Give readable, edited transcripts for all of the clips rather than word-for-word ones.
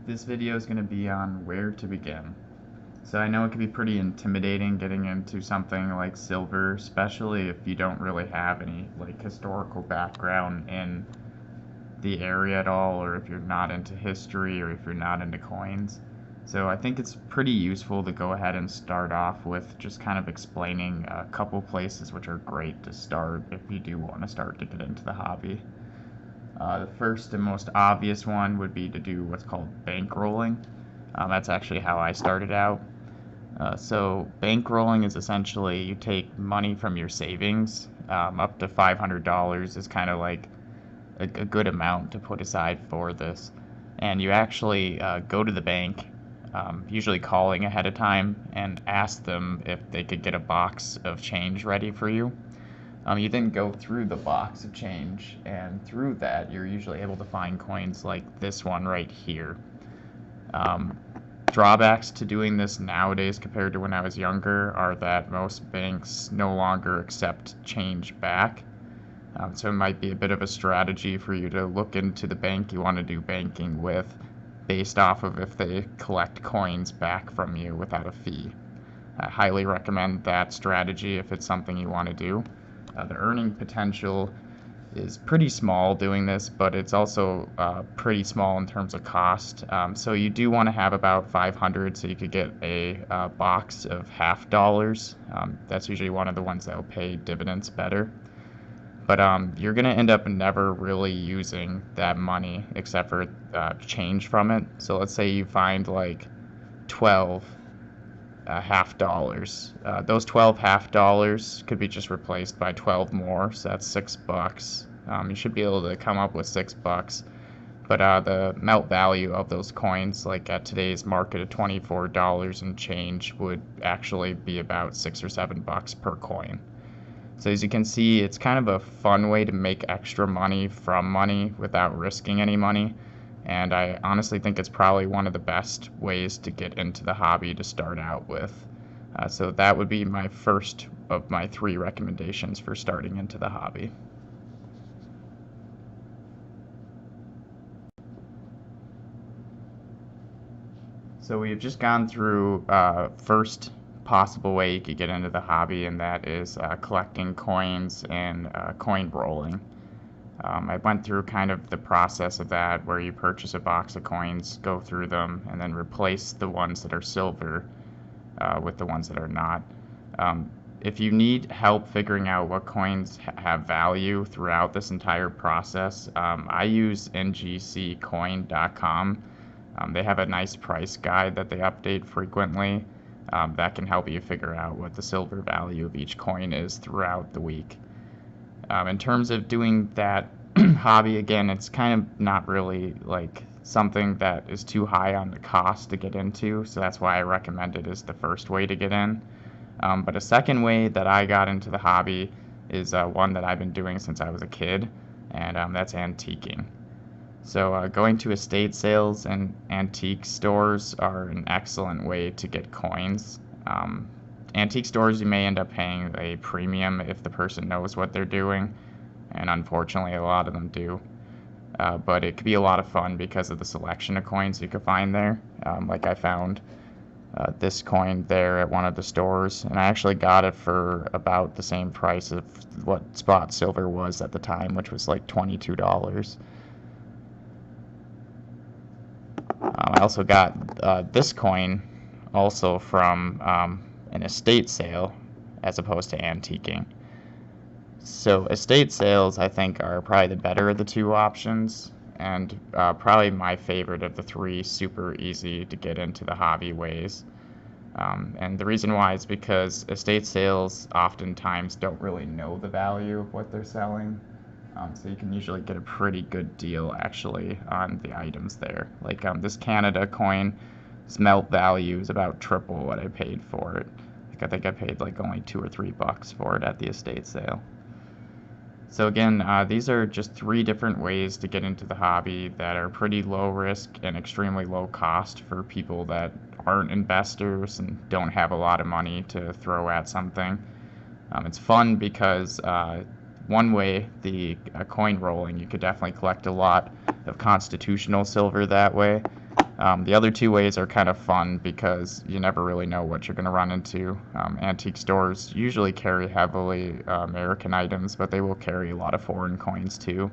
This video is going to be on where to begin. So I know it can be pretty intimidating getting into something like silver, especially if you don't really have any like historical background in the area at all, or if you're not into history, or if you're not into coins. So I think it's pretty useful to go ahead and start off with just kind of explaining a couple places which are great to start if you do want to start to get into the hobby. The first and most obvious one would be to do what's called bankrolling. That's actually how I started out. So bankrolling is essentially you take money from your savings. Up to $500 is kind of like a good amount to put aside for this. And you actually go to the bank, usually calling ahead of time, and ask them if they could get a box of change ready for you. You then go through the box of change, and through that you're usually able to find coins like this one right here. Drawbacks to doing this nowadays compared to when I was younger are that most banks no longer accept change back. So it might be a bit of a strategy for you to look into the bank you want to do banking with based off of if they collect coins back from you without a fee. I highly recommend that strategy if it's something you want to do. The earning potential is pretty small doing this, but it's also pretty small in terms of cost. So you do want to have about 500 so you could get a box of $half. That's usually one of the ones that will pay dividends better. But you're going to end up never really using that money except for change from it. So let's say you find like 12 $half. Those 12 $half could be just replaced by 12 more, so that's $6. You should be able to come up with $6. But the melt value of those coins, like at today's market of $24 and change, would actually be about $6 or $7 per coin. So as you can see, it's kind of a fun way to make extra money from money without risking any money. And I honestly think it's probably one of the best ways to get into the hobby to start out with. So that would be my first of my 3 recommendations for starting into the hobby. So we've just gone through first possible way you could get into the hobby, and that is collecting coins and coin rolling. I went through kind of the process of that, where you purchase a box of coins, go through them, and then replace the ones that are silver with the ones that are not. If you need help figuring out what coins have value throughout this entire process, I use ngccoin.com. They have a nice price guide that they update frequently that can help you figure out what the silver value of each coin is throughout the week. In terms of doing that hobby, again, it's kind of not really like something that is too high on the cost to get into, so that's why I recommend it as the first way to get in. But a second way that I got into the hobby is one that I've been doing since I was a kid, and that's antiquing. So going to estate sales and antique stores are an excellent way to get coins. Antique stores, you may end up paying a premium if the person knows what they're doing, and unfortunately a lot of them do. But it could be a lot of fun because of the selection of coins you could find there. Like I found this coin there at one of the stores, and I actually got it for about the same price of what spot silver was at the time, which was like $22. I also got this coin also from an estate sale as opposed to antiquing. So estate sales, I think, are probably the better of the 2 options, and probably my favorite of the 3 super easy to get into the hobby ways. And the reason why is because estate sales oftentimes don't really know the value of what they're selling. So you can usually get a pretty good deal actually on the items there. Like this Canada coin, its melt value is about triple what I paid for it. Like I think I paid like only $2 or $3 for it at the estate sale. So again, these are just 3 different ways to get into the hobby that are pretty low risk and extremely low cost for people that aren't investors and don't have a lot of money to throw at something. It's fun because one way, the coin rolling, you could definitely collect a lot of constitutional silver that way. The other two ways are kind of fun because you never really know what you're going to run into. Antique stores usually carry heavily American items, but they will carry a lot of foreign coins too.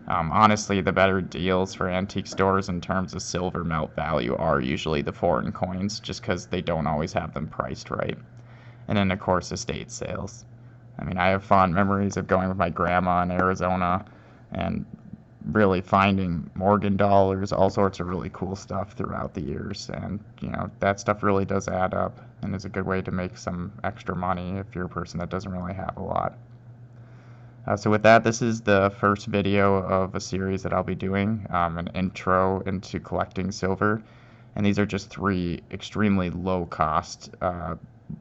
Honestly, the better deals for antique stores in terms of silver melt value are usually the foreign coins, just because they don't always have them priced right. And then, of course, estate sales. I mean, I have fond memories of going with my grandma in Arizona and really finding Morgan dollars, all sorts of really cool stuff throughout the years. And, that stuff really does add up and is a good way to make some extra money if you're a person that doesn't really have a lot. So with that, this is the first video of a series that I'll be doing, an intro into collecting silver. And these are just 3 extremely low cost,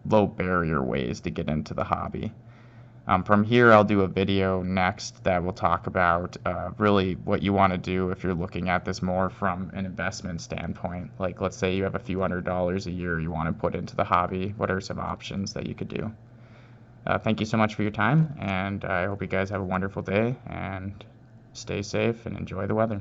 low barrier ways to get into the hobby. From here, I'll do a video next that will talk about really what you want to do if you're looking at this more from an investment standpoint. Like, let's say you have a few $100s a year you want to put into the hobby. What are some options that you could do? Thank you so much for your time, and I hope you guys have a wonderful day, and stay safe and enjoy the weather.